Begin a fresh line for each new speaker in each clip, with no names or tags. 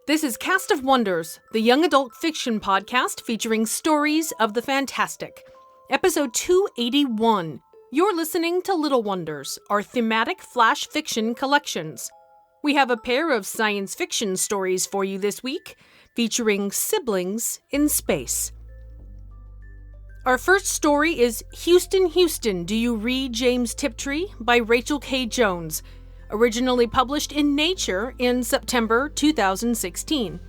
This is Cast of Wonders, the young adult fiction podcast featuring stories of the fantastic. Episode 281. You're listening to Little Wonders, our thematic flash fiction collections. We have a pair of science fiction stories for you this week, featuring siblings in space. Our first story is Houston, Houston, Do You Read James Tiptree? By Rachel K. Jones, originally published in Nature in September 2016.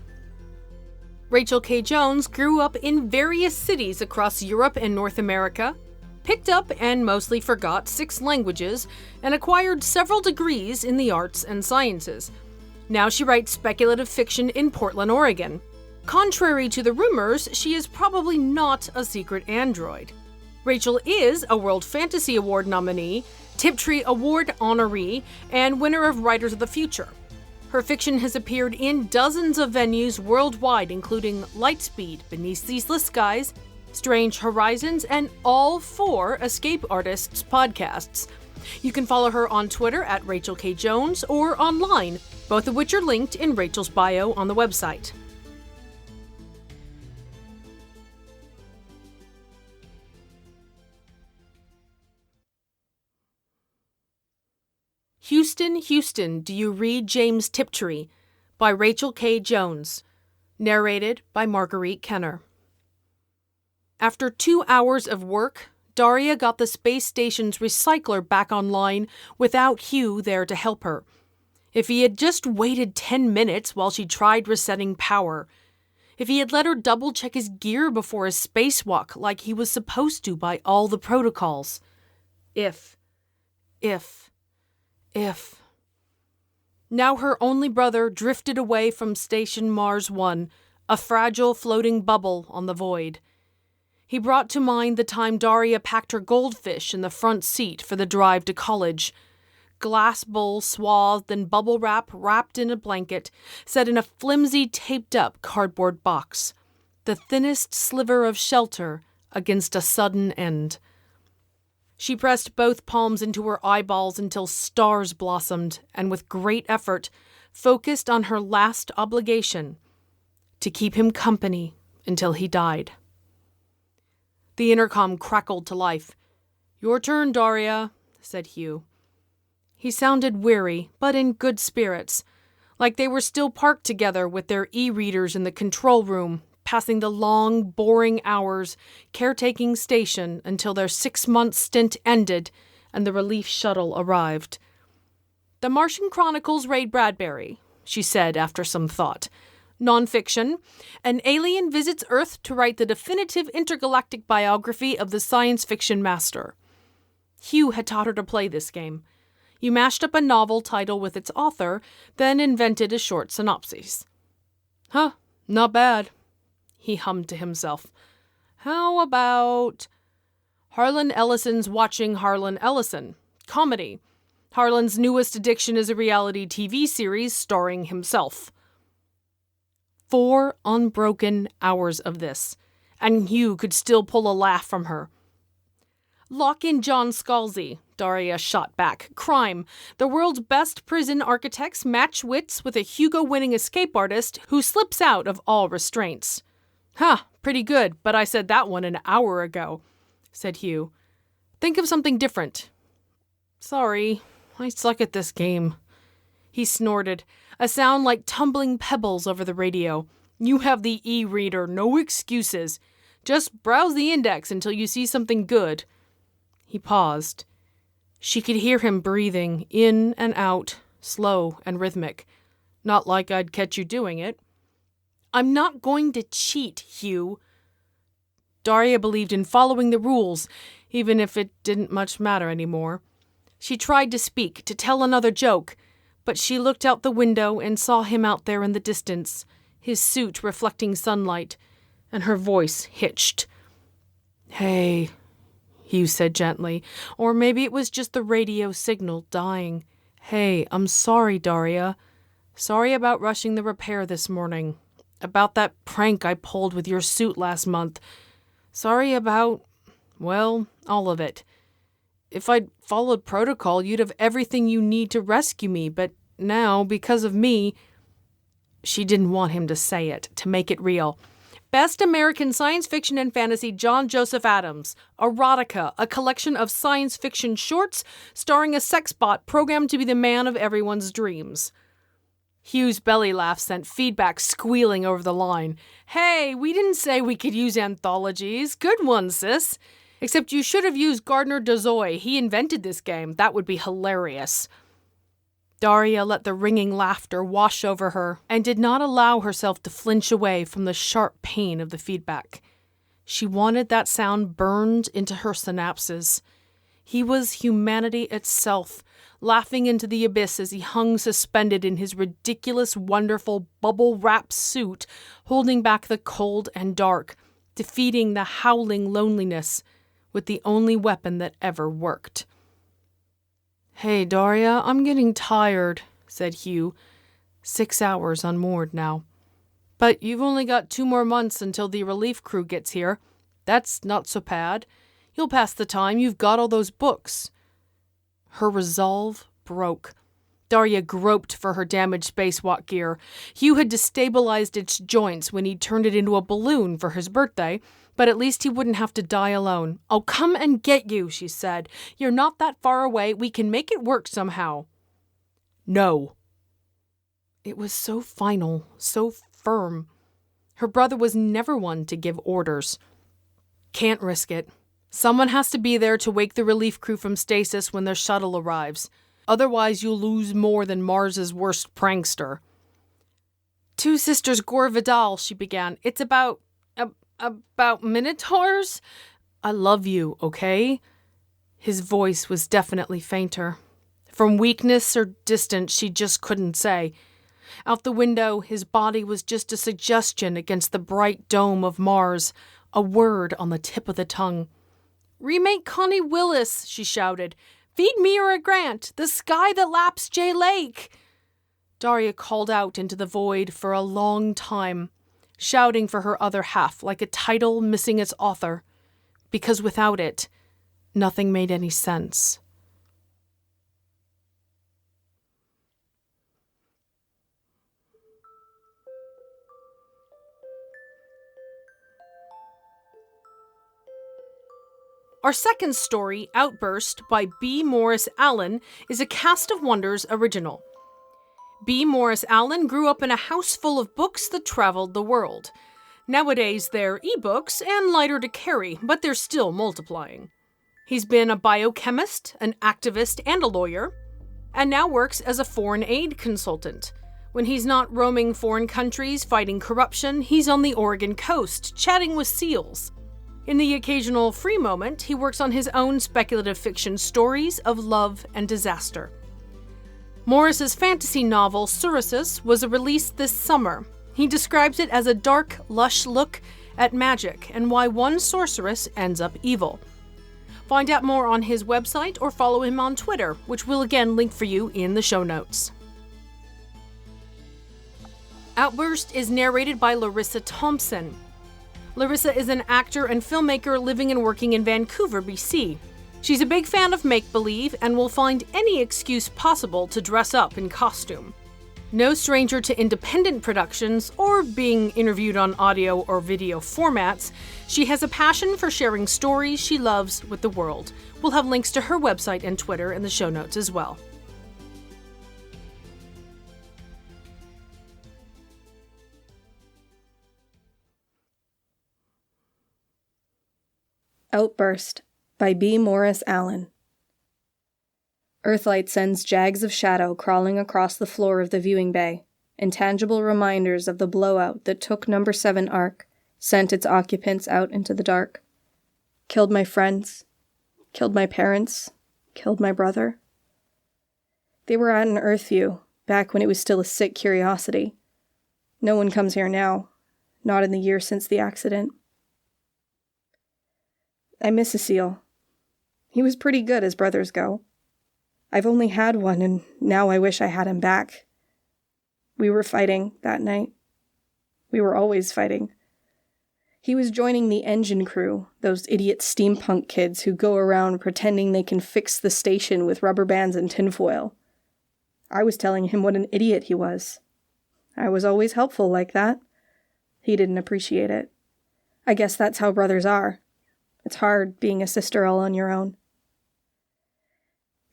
Rachel K. Jones grew up in various cities across Europe and North America, picked up and mostly forgot 6 languages, and acquired several degrees in the arts and sciences. Now she writes speculative fiction in Portland, Oregon. Contrary to the rumors, she is probably not a secret android. Rachel is a World Fantasy Award nominee, Tiptree Award honoree, and winner of Writers of the Future. Her fiction has appeared in dozens of venues worldwide, including Lightspeed, Beneath Ceaseless Skies, Strange Horizons, and all 4 Escape Artists podcasts. You can follow her on Twitter at Rachel K. Jones or online, both of which are linked in Rachel's bio on the website. Houston, Houston, Do You Read James Tiptree? By Rachel K. Jones. Narrated by Marguerite Kenner. After 2 hours of work, Daria got the space station's recycler back online without Hugh there to help her. If he had just waited 10 minutes while she tried resetting power. If he had let her double-check his gear before a spacewalk like he was supposed to by all the protocols. If. Now her only brother drifted away from Station Mars 1, a fragile floating bubble on the void. He brought to mind the time Daria packed her goldfish in the front seat for the drive to college. Glass bowl swathed in bubble wrap wrapped in a blanket, set in a flimsy taped-up cardboard box. The thinnest sliver of shelter against a sudden end. She pressed both palms into her eyeballs until stars blossomed, and with great effort, focused on her last obligation, to keep him company until he died. The intercom crackled to life. "Your turn, Daria," said Hugh. He sounded weary, but in good spirits, like they were still parked together with their e-readers in the control room, passing the long, boring hours, caretaking station until their 6-month stint ended and the relief shuttle arrived. "The Martian Chronicles Ray Bradbury," she said after some thought. "Nonfiction. An alien visits Earth to write the definitive intergalactic biography of the science fiction master." Hugh had taught her to play this game. You mashed up a novel title with its author, then invented a short synopsis. "Huh, not bad," he hummed to himself. "How about Harlan Ellison's Watching Harlan Ellison? Comedy. Harlan's newest addiction is a reality TV series starring himself." 4 unbroken hours of this, and Hugh could still pull a laugh from her. "Lock in John Scalzi," Daria shot back. "Crime. The world's best prison architects match wits with a Hugo-winning escape artist who slips out of all restraints." "Ha, pretty good, but I said that one an hour ago," said Hugh. "Think of something different." "Sorry, I suck at this game." He snorted, a sound like tumbling pebbles over the radio. "You have the e-reader, no excuses. Just browse the index until you see something good." He paused. She could hear him breathing, in and out, slow and rhythmic. "Not like I'd catch you doing it." "I'm not going to cheat, Hugh." Daria believed in following the rules, even if it didn't much matter anymore. She tried to speak, to tell another joke, but she looked out the window and saw him out there in the distance, his suit reflecting sunlight, and her voice hitched. "Hey," Hugh said gently, or maybe it was just the radio signal dying. "Hey, I'm sorry, Daria. Sorry about rushing the repair this morning. About that prank I pulled with your suit last month. Sorry about, well, all of it. If I'd followed protocol, you'd have everything you need to rescue me, but now, because of me..." She didn't want him to say it, to make it real. Best American Science Fiction and Fantasy, John Joseph Adams. Erotica, a collection of science fiction shorts starring a sex bot programmed to be the man of everyone's dreams. Hugh's belly laugh sent feedback squealing over the line. Hey, we didn't say we could use anthologies. Good one, sis. Except you should have used Gardner Dozois. He invented this game. That would be hilarious. Daria let the ringing laughter wash over her and did not allow herself to flinch away from the sharp pain of the feedback. She wanted that sound burned into her synapses. He was humanity itself, laughing into the abyss as he hung suspended in his ridiculous, wonderful, bubble-wrapped suit, holding back the cold and dark, defeating the howling loneliness with the only weapon that ever worked. "Hey, Daria, I'm getting tired," said Hugh. 6 hours unmoored now. "But you've only got 2 more months until the relief crew gets here. That's not so bad. You'll pass the time. You've got all those books." Her resolve broke. Daria groped for her damaged spacewalk gear. Hugh had destabilized its joints when he turned it into a balloon for his birthday, but at least he wouldn't have to die alone. "I'll come and get you," she said. "You're not that far away. We can make it work somehow." "No." It was so final, so firm. Her brother was never one to give orders. "Can't risk it. Someone has to be there to wake the relief crew from stasis when their shuttle arrives. Otherwise, you'll lose more than Mars's worst prankster." "Two Sisters Gore Vidal," she began. "It's about minotaurs? I love you, okay?" His voice was definitely fainter. From weakness or distance, she just couldn't say. Out the window, his body was just a suggestion against the bright dome of Mars, a word on the tip of the tongue. "Remake Connie Willis," she shouted. "Feed Mira Grant, the sky that laps Jay Lake." Daria called out into the void for a long time, shouting for her other half like a title missing its author, because without it, nothing made any sense. Our second story, Outburst, by B. Morris Allen, is a Cast of Wonders original. B. Morris Allen grew up in a house full of books that traveled the world. Nowadays, they're ebooks and lighter to carry, but they're still multiplying. He's been a biochemist, an activist, and a lawyer, and now works as a foreign aid consultant. When he's not roaming foreign countries fighting corruption, he's on the Oregon coast, chatting with seals. In the occasional free moment, he works on his own speculative fiction stories of love and disaster. Morris's fantasy novel, Surisus, was released this summer. He describes it as a dark, lush look at magic and why one sorceress ends up evil. Find out more on his website or follow him on Twitter, which we'll again link for you in the show notes. Outburst is narrated by Larissa Thompson. Larissa is an actor and filmmaker living and working in Vancouver, BC. She's a big fan of make-believe and will find any excuse possible to dress up in costume. No stranger to independent productions or being interviewed on audio or video formats, she has a passion for sharing stories she loves with the world. We'll have links to her website and Twitter in the show notes as well.
Outburst by B. Morris Allen. Earthlight sends jags of shadow crawling across the floor of the viewing bay, intangible reminders of the blowout that took Number 7 Ark, sent its occupants out into the dark. Killed my friends, killed my parents, killed my brother. They were at an Earthview, back when it was still a sick curiosity. No one comes here now, not in the year since the accident. I miss a seal. He was pretty good as brothers go. I've only had one, and now I wish I had him back. We were fighting that night. We were always fighting. He was joining the engine crew, those idiot steampunk kids who go around pretending they can fix the station with rubber bands and tinfoil. I was telling him what an idiot he was. I was always helpful like that. He didn't appreciate it. I guess that's how brothers are. It's hard being a sister all on your own.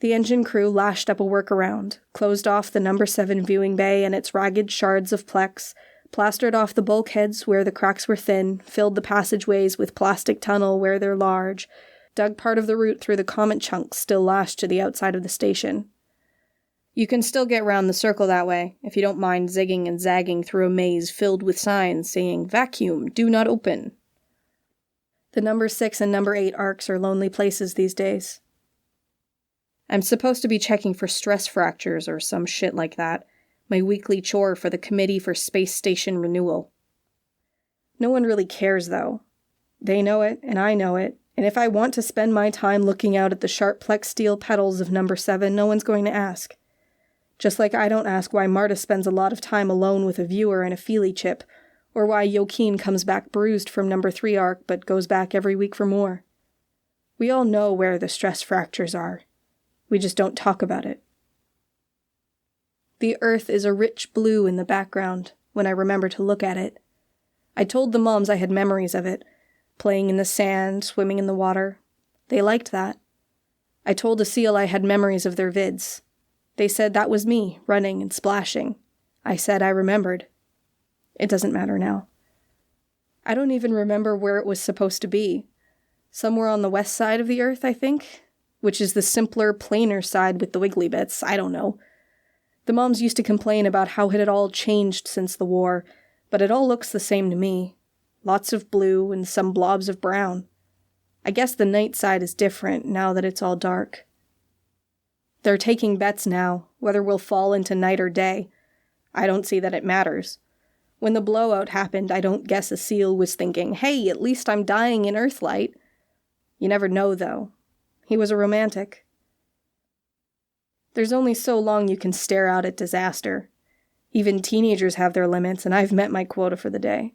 The engine crew lashed up a workaround, closed off the number 7 viewing bay and its ragged shards of Plex, plastered off the bulkheads where the cracks were thin, filled the passageways with plastic tunnel where they're large, dug part of the route through the comet chunks still lashed to the outside of the station. You can still get round the circle that way, if you don't mind zigging and zagging through a maze filled with signs saying, "Vacuum, do not open." The number 6 and number 8 arcs are lonely places these days. I'm supposed to be checking for stress fractures or some shit like that, my weekly chore for the Committee for Space Station Renewal. No one really cares, though. They know it, and I know it, and if I want to spend my time looking out at the sharp plex steel petals of number 7, no one's going to ask. Just like I don't ask why Marta spends a lot of time alone with a viewer and a feely chip, or why Joaquin comes back bruised from number 3 arc but goes back every week for more. We all know where the stress fractures are. We just don't talk about it. The earth is a rich blue in the background when I remember to look at it. I told the moms I had memories of it, playing in the sand, swimming in the water. They liked that. I told a seal I had memories of their vids. They said that was me, running and splashing. I said I remembered. It doesn't matter now. I don't even remember where it was supposed to be. Somewhere on the west side of the earth, I think, which is the simpler, plainer side with the wiggly bits. I don't know. The moms used to complain about how it had all changed since the war, but it all looks the same to me. Lots of blue and some blobs of brown. I guess the night side is different now that it's all dark. They're taking bets now, whether we'll fall into night or day. I don't see that it matters. When the blowout happened, I don't guess a seal was thinking, "Hey, at least I'm dying in Earthlight." You never know, though. He was a romantic. There's only so long you can stare out at disaster. Even teenagers have their limits, and I've met my quota for the day.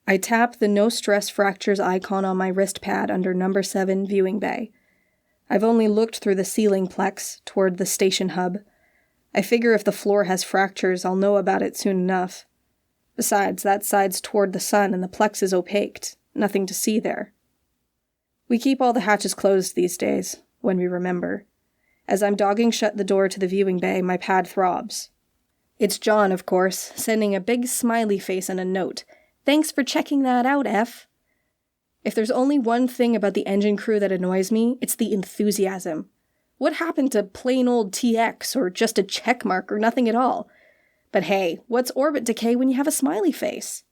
I tap the no stress fractures icon on my wrist pad under number 7 viewing bay. I've only looked through the ceiling plex toward the station hub. I figure if the floor has fractures, I'll know about it soon enough. Besides, that side's toward the sun and the plex is opaqued. Nothing to see there. We keep all the hatches closed these days, when we remember. As I'm dogging shut the door to the viewing bay, my pad throbs. It's John, of course, sending a big smiley face and a note. "Thanks for checking that out, F." If there's only one thing about the engine crew that annoys me, it's the enthusiasm. What happened to plain old TX, or just a check mark, or nothing at all? But hey, what's orbit decay when you have a smiley face?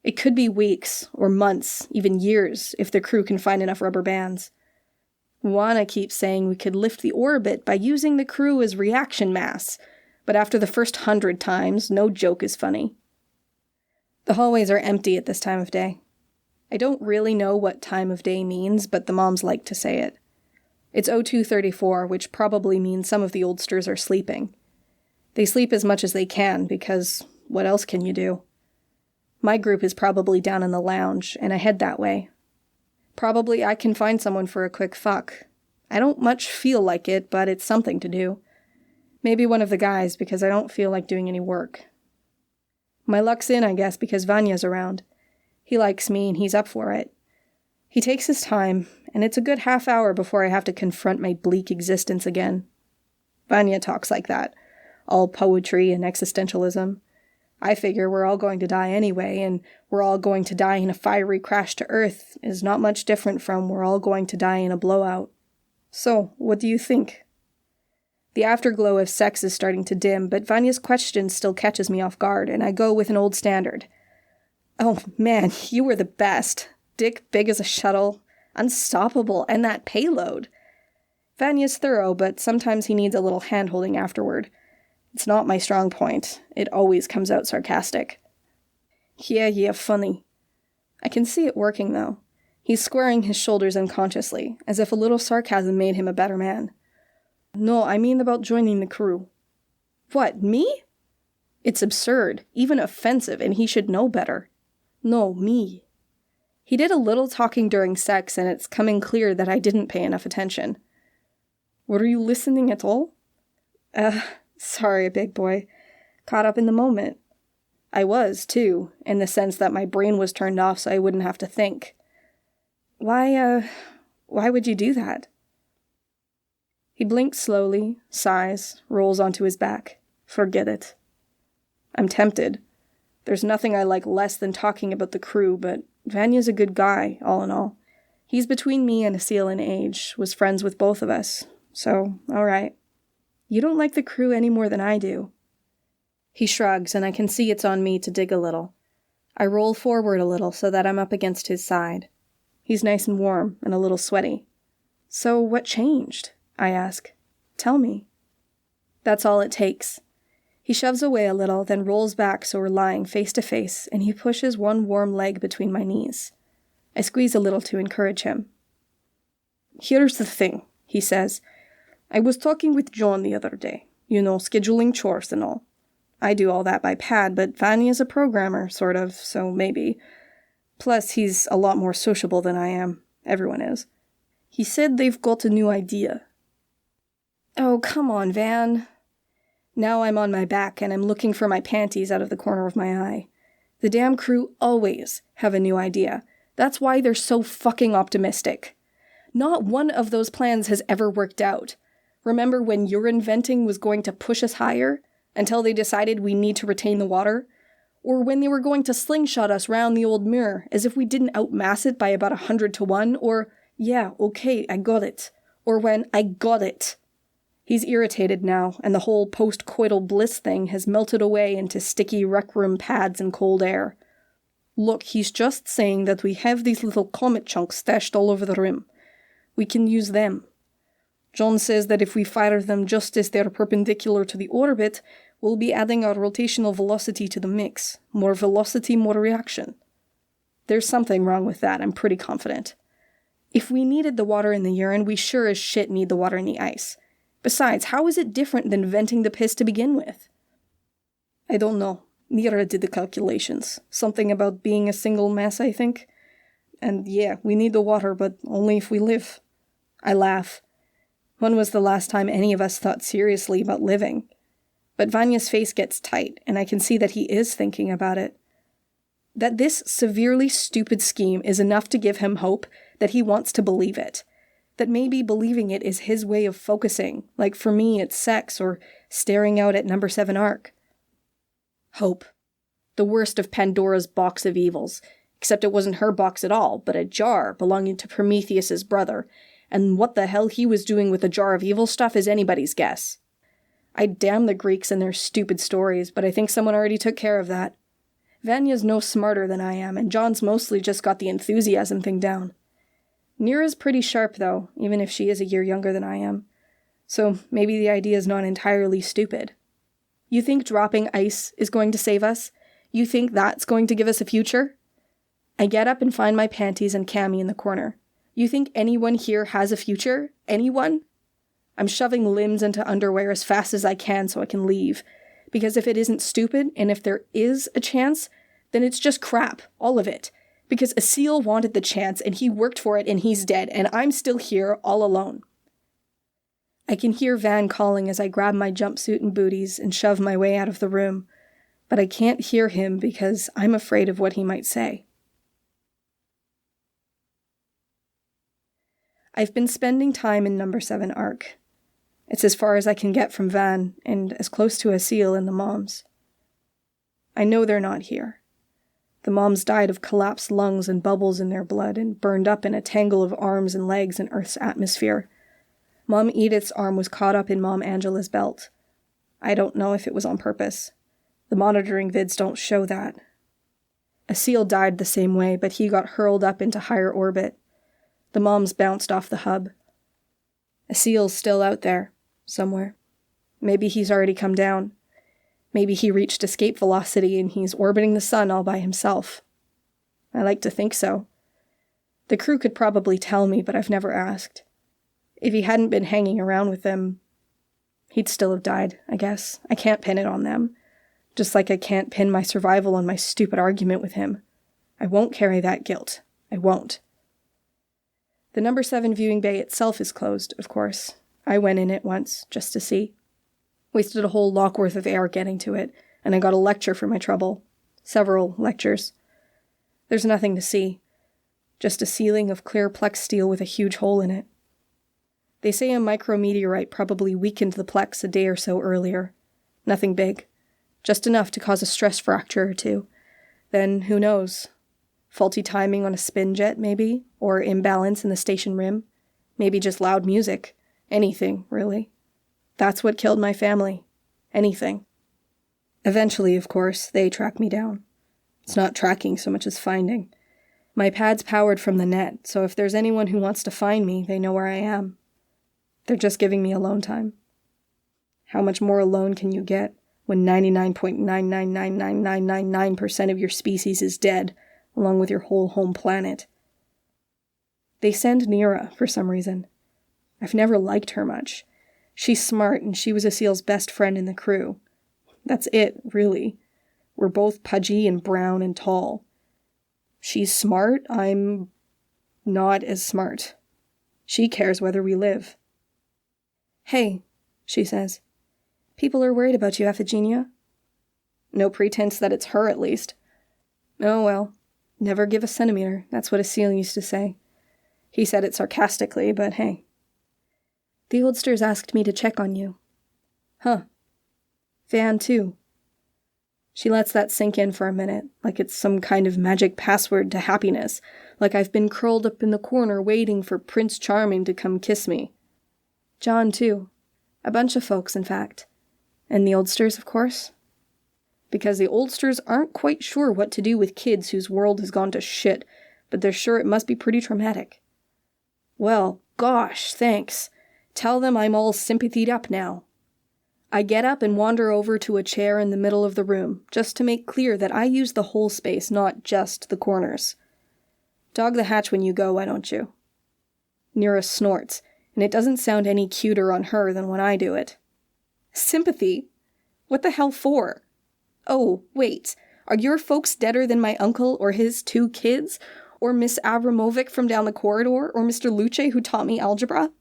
It could be weeks, or months, even years, if the crew can find enough rubber bands. Juana keeps saying we could lift the orbit by using the crew as reaction mass, but after the first 100 times, no joke is funny. The hallways are empty at this time of day. I don't really know what time of day means, but the moms like to say it. It's 0234, which probably means some of the oldsters are sleeping. They sleep as much as they can, because what else can you do? My group is probably down in the lounge, and I head that way. Probably I can find someone for a quick fuck. I don't much feel like it, but it's something to do. Maybe one of the guys, because I don't feel like doing any work. My luck's in, I guess, because Vanya's around. He likes me, and he's up for it. He takes his time, and it's a good half hour before I have to confront my bleak existence again. Vanya talks like that, all poetry and existentialism. I figure we're all going to die anyway, and we're all going to die in a fiery crash to Earth is not much different from we're all going to die in a blowout. So, what do you think? The afterglow of sex is starting to dim, but Vanya's question still catches me off guard, and I go with an old standard. "Oh, man, you were the best. Dick big as a shuttle, unstoppable, and that payload." Vanya's thorough, but sometimes he needs a little hand-holding afterward. It's not my strong point. It always comes out sarcastic. Yeah, funny. I can see it working, though. He's squaring his shoulders unconsciously, as if a little sarcasm made him a better man. "No, I mean about joining the crew." "What, me?" It's absurd, even offensive, and he should know better. "No, me." He did a little talking during sex, and it's coming clear that I didn't pay enough attention. "Were you listening at all?" Sorry, big boy. Caught up in the moment. I was, too, in the sense that my brain was turned off so I wouldn't have to think. Why would you do that? He blinks slowly, sighs, rolls onto his back. Forget it. I'm tempted. There's nothing I like less than talking about the crew, but Vanya's a good guy, all in all. He's between me and Asil in age, was friends with both of us, so, all right. You don't like the crew any more than I do. He shrugs, and I can see it's on me to dig a little. I roll forward a little so that I'm up against his side. He's nice and warm, and a little sweaty. So what changed? I ask. Tell me. That's all it takes. He shoves away a little, then rolls back so we're lying face to face, and he pushes one warm leg between my knees. I squeeze a little to encourage him. Here's the thing, he says. I was talking with John the other day. Scheduling chores and all. I do all that by pad, but Vanya's a programmer, sort of, so maybe. Plus, he's a lot more sociable than I am. Everyone is. He said they've got a new idea. Oh, come on, Van. Now I'm on my back, and I'm looking for my panties out of the corner of my eye. The damn crew always have a new idea. That's why they're so fucking optimistic. Not one of those plans has ever worked out. Remember when your inventing was going to push us higher, until they decided we need to retain the water? Or when they were going to slingshot us round the old mirror, as if we didn't outmass it by about 100 to 1, or, yeah, okay, I got it. Or when I got it. He's irritated now, and the whole post-coital bliss thing has melted away into sticky rec room pads and cold air. Look, he's just saying that we have these little comet chunks stashed all over the rim. We can use them. John says that if we fire them just as they're perpendicular to the orbit, we'll be adding our rotational velocity to the mix. More velocity, more reaction. There's something wrong with that, I'm pretty confident. If we needed the water in the urine, we sure as shit need the water in the ice. Besides, how is it different than venting the piss to begin with? I don't know. Nira did the calculations. Something about being a single mass, I think. And yeah, we need the water, but only if we live. I laugh. When was the last time any of us thought seriously about living? But Vanya's face gets tight, and I can see that he is thinking about it. That this severely stupid scheme is enough to give him hope that he wants to believe it. That maybe believing it is his way of focusing, like for me it's sex or staring out at number 7 arc. Hope. The worst of Pandora's box of evils, except it wasn't her box at all, but a jar belonging to Prometheus's brother, and what the hell he was doing with a jar of evil stuff is anybody's guess. I damn the Greeks and their stupid stories, but I think someone already took care of that. Vanya's no smarter than I am, and John's mostly just got the enthusiasm thing down. Nira's pretty sharp, though, even if she is a year younger than I am. So maybe the idea's not entirely stupid. You think dropping ice is going to save us? You think that's going to give us a future? I get up and find my panties and cami in the corner. You think anyone here has a future? Anyone? I'm shoving limbs into underwear as fast as I can so I can leave. Because if it isn't stupid, and if there is a chance, then it's just crap, all of it. Because Asil wanted the chance, and he worked for it, and he's dead, and I'm still here, all alone. I can hear Van calling as I grab my jumpsuit and booties and shove my way out of the room, but I can't hear him because I'm afraid of what he might say. I've been spending time in number 7 arc. It's as far as I can get from Van, and as close to Asil and the moms. I know they're not here. The moms died of collapsed lungs and bubbles in their blood and burned up in a tangle of arms and legs in Earth's atmosphere. Mom Edith's arm was caught up in Mom Angela's belt. I don't know if it was on purpose. The monitoring vids don't show that. Asil died the same way, but he got hurled up into higher orbit. The moms bounced off the hub. Asil's still out there, somewhere. Maybe he's already come down. Maybe he reached escape velocity and he's orbiting the sun all by himself. I like to think so. The crew could probably tell me, but I've never asked. If he hadn't been hanging around with them, he'd still have died, I guess. I can't pin it on them. Just like I can't pin my survival on my stupid argument with him. I won't carry that guilt. I won't. The number 7 viewing bay itself is closed, of course. I went in it once, just to see. Wasted a whole lock worth of air getting to it, and I got a lecture for my trouble. Several lectures. There's nothing to see. Just a ceiling of clear plex steel with a huge hole in it. They say a micrometeorite probably weakened the plex a day or so earlier. Nothing big. Just enough to cause a stress fracture or two. Then, who knows? Faulty timing on a spin jet, maybe? Or imbalance in the station rim? Maybe just loud music. Anything, really. That's what killed my family. Anything. Eventually, of course, they track me down. It's not tracking so much as finding. My pad's powered from the net, so if there's anyone who wants to find me, they know where I am. They're just giving me alone time. How much more alone can you get when 99.999999% of your species is dead, along with your whole home planet? They send Nira for some reason. I've never liked her much. She's smart, and she was Asil's best friend in the crew. That's it, really. We're both pudgy and brown and tall. She's smart, I'm not as smart. She cares whether we live. "Hey," she says. "People are worried about you, Iphigenia." No pretense that it's her, at least. Oh well, never give a centimeter, that's what Asil used to say. He said it sarcastically, but hey. "The oldsters asked me to check on you." "Huh. Van, too." She lets that sink in for a minute, like it's some kind of magic password to happiness, like I've been curled up in the corner waiting for Prince Charming to come kiss me. "John, too. A bunch of folks, in fact. And the oldsters, of course." Because the oldsters aren't quite sure what to do with kids whose world has gone to shit, but they're sure it must be pretty traumatic. Well, gosh, thanks. Tell them I'm all sympathied up now. I get up and wander over to a chair in the middle of the room, just to make clear that I use the whole space, not just the corners. "Dog the hatch when you go, why don't you?" Nira snorts, and it doesn't sound any cuter on her than when I do it. "Sympathy? What the hell for? Oh, wait, are your folks deader than my uncle or his 2 kids? Or Miss Abramovic from down the corridor? Or Mr. Luce who taught me algebra?"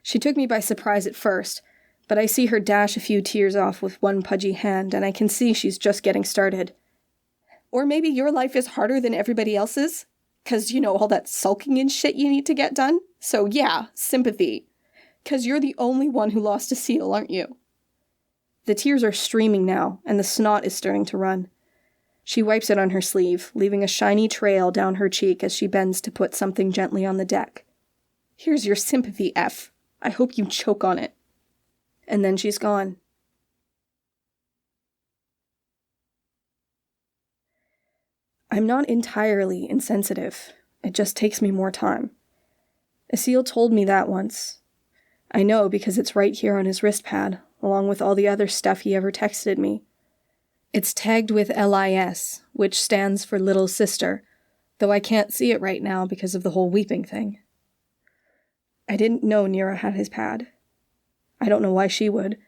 She took me by surprise at first, but I see her dash a few tears off with one pudgy hand, and I can see she's just getting started. "Or maybe your life is harder than everybody else's? 'Cause, you know, all that sulking and shit you need to get done? So yeah, sympathy. 'Cause you're the only one who lost a seal, aren't you?" The tears are streaming now, and the snot is starting to run. She wipes it on her sleeve, leaving a shiny trail down her cheek as she bends to put something gently on the deck. "Here's your sympathy, F. I hope you choke on it." And then she's gone. I'm not entirely insensitive. It just takes me more time. Asil told me that once. I know because it's right here on his wrist pad, along with all the other stuff he ever texted me. It's tagged with LIS, which stands for Little Sister, though I can't see it right now because of the whole weeping thing. I didn't know Nira had his pad. I don't know why she would.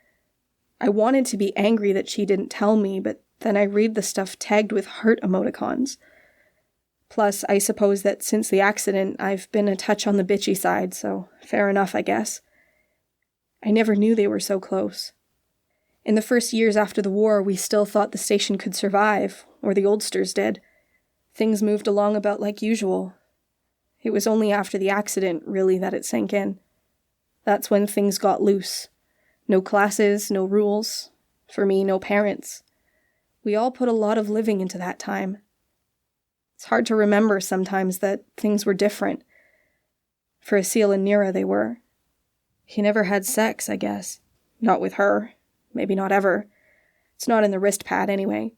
I wanted to be angry that she didn't tell me, but then I read the stuff tagged with heart emoticons. Plus, I suppose that since the accident, I've been a touch on the bitchy side, so fair enough, I guess. I never knew they were so close. In the first years after the war, we still thought the station could survive, or the oldsters did. Things moved along about like usual. It was only after the accident, really, that it sank in. That's when things got loose. No classes, no rules. For me, no parents. We all put a lot of living into that time. It's hard to remember sometimes that things were different. For Asil and Nira, they were. He never had sex, I guess. Not with her. Maybe not ever. It's not in the wrist pad, anyway.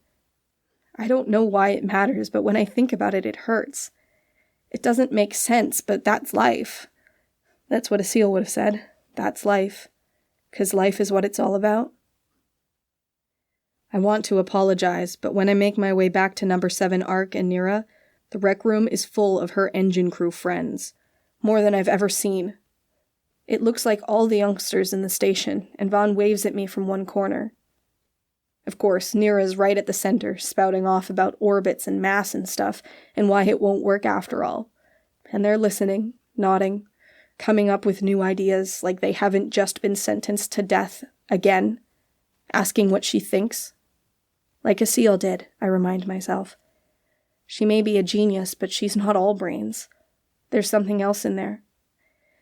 I don't know why it matters, but when I think about it, it hurts. It doesn't make sense, but that's life. That's what Asil would have said. That's life. 'Cause life is what it's all about. I want to apologize, but when I make my way back to number 7 Ark and Nira, the rec room is full of her engine crew friends. More than I've ever seen. It looks like all the youngsters in the station, and Vaughn waves at me from one corner. Of course, Nira's right at the center, spouting off about orbits and mass and stuff, and why it won't work after all. And they're listening, nodding, coming up with new ideas like they haven't just been sentenced to death again, asking what she thinks. Like a seal did, I remind myself. She may be a genius, but she's not all brains. There's something else in there.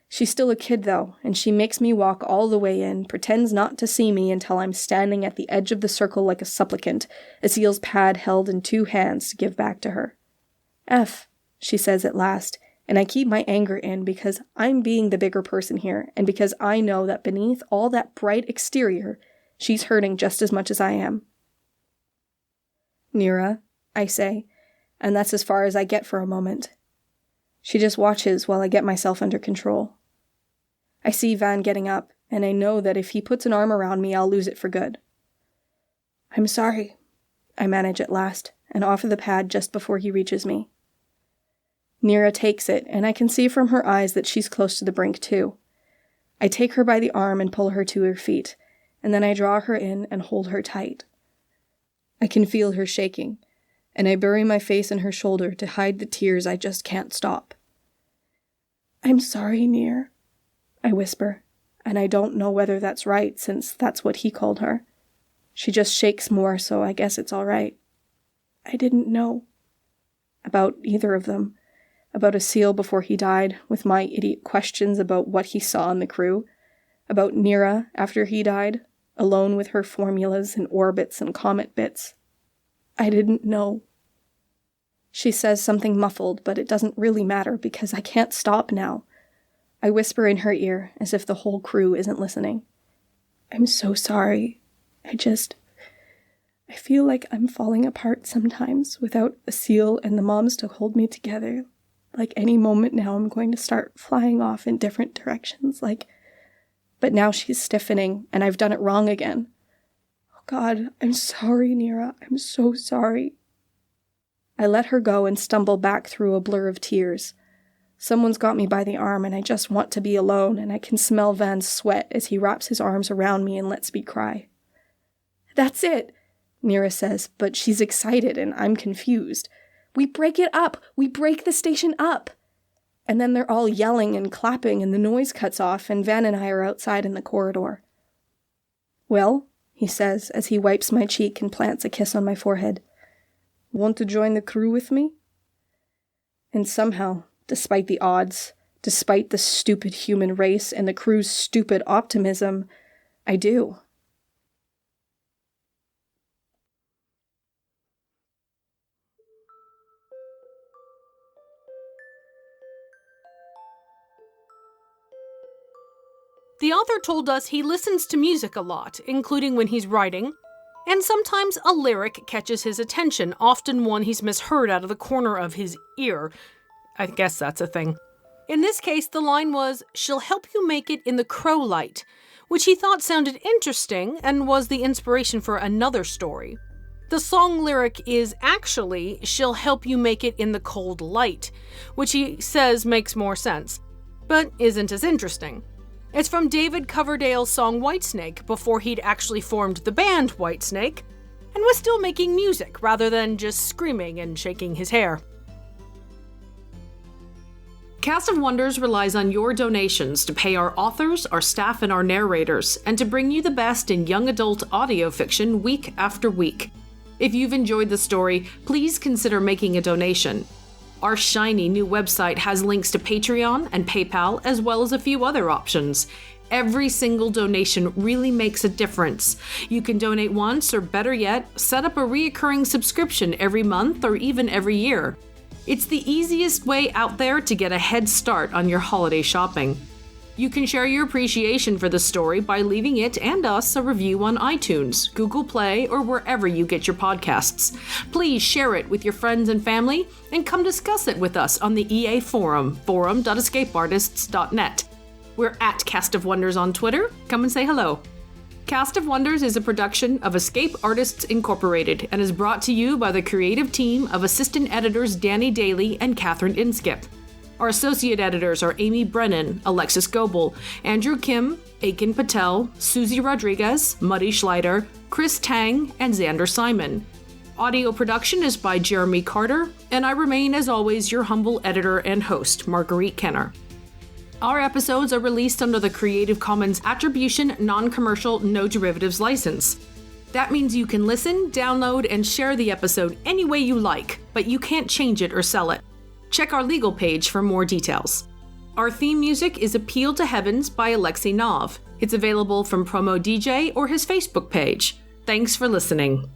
She's still a kid, though, and she makes me walk all the way in, pretends not to see me until I'm standing at the edge of the circle like a supplicant, a seal's pad held in 2 hands to give back to her. F, she says at last, and I keep my anger in because I'm being the bigger person here, and because I know that beneath all that bright exterior, she's hurting just as much as I am. Nira, I say, and that's as far as I get for a moment. She just watches while I get myself under control. I see Van getting up, and I know that if he puts an arm around me, I'll lose it for good. I'm sorry, I manage at last, and offer the pad just before he reaches me. Nira takes it, and I can see from her eyes that she's close to the brink too. I take her by the arm and pull her to her feet, and then I draw her in and hold her tight. I can feel her shaking, and I bury my face in her shoulder to hide the tears I just can't stop. I'm sorry, Nir, I whisper, and I don't know whether that's right, since that's what he called her. She just shakes more, so I guess it's all right. I didn't know. About either of them. About a seal before he died, with my idiot questions about what he saw in the crew. About Nira after he died, alone with her formulas and orbits and comet bits. I didn't know. She says something muffled, but it doesn't really matter because I can't stop now. I whisper in her ear as if the whole crew isn't listening. I'm so sorry. I feel like I'm falling apart sometimes without a seal and the moms to hold me together. Like any moment now I'm going to start flying off in different directions, But now she's stiffening, and I've done it wrong again. Oh God, I'm sorry, Nira. I'm so sorry. I let her go and stumble back through a blur of tears. Someone's got me by the arm, and I just want to be alone, and I can smell Van's sweat as he wraps his arms around me and lets me cry. That's it, Nira says, but she's excited, and I'm confused. We break it up! We break the station up! And then they're all yelling and clapping, and the noise cuts off, and Van and I are outside in the corridor. Well, he says, as he wipes my cheek and plants a kiss on my forehead. Want to join the crew with me? And somehow, despite the odds, despite the stupid human race and the crew's stupid optimism, I do.
The author told us he listens to music a lot, including when he's writing, and sometimes a lyric catches his attention, often one he's misheard out of the corner of his ear. I guess that's a thing. In this case, the line was, "She'll help you make it in the crow light," which he thought sounded interesting and was the inspiration for another story. The song lyric is actually, "She'll help you make it in the cold light," which he says makes more sense, but isn't as interesting. It's from David Coverdale's song Whitesnake before he'd actually formed the band Whitesnake, and was still making music rather than just screaming and shaking his hair. Cast of Wonders relies on your donations to pay our authors, our staff, and our narrators, and to bring you the best in young adult audio fiction week after week. If you've enjoyed the story, please consider making a donation. Our shiny new website has links to Patreon and PayPal, as well as a few other options. Every single donation really makes a difference. You can donate once, or better yet, set up a reoccurring subscription every month or even every year. It's the easiest way out there to get a head start on your holiday shopping. You can share your appreciation for the story by leaving it and us a review on iTunes, Google Play, or wherever you get your podcasts. Please share it with your friends and family, and come discuss it with us on the EA Forum, forum.escapeartists.net. We're at Cast of Wonders on Twitter. Come and say hello. Cast of Wonders is a production of Escape Artists Incorporated and is brought to you by the creative team of assistant editors Danny Daly and Catherine Inskip. Our associate editors are Amy Brennan, Alexis Goebel, Andrew Kim, Aiken Patel, Susie Rodriguez, Muddy Schleider, Chris Tang, and Xander Simon. Audio production is by Jeremy Carter, and I remain, as always, your humble editor and host, Marguerite Kenner. Our episodes are released under the Creative Commons Attribution, Non-Commercial, No Derivatives license. That means you can listen, download, and share the episode any way you like, but you can't change it or sell it. Check our legal page for more details. Our theme music is Appeal to Heavens by Alexei Nov. It's available from Promo DJ or his Facebook page. Thanks for listening.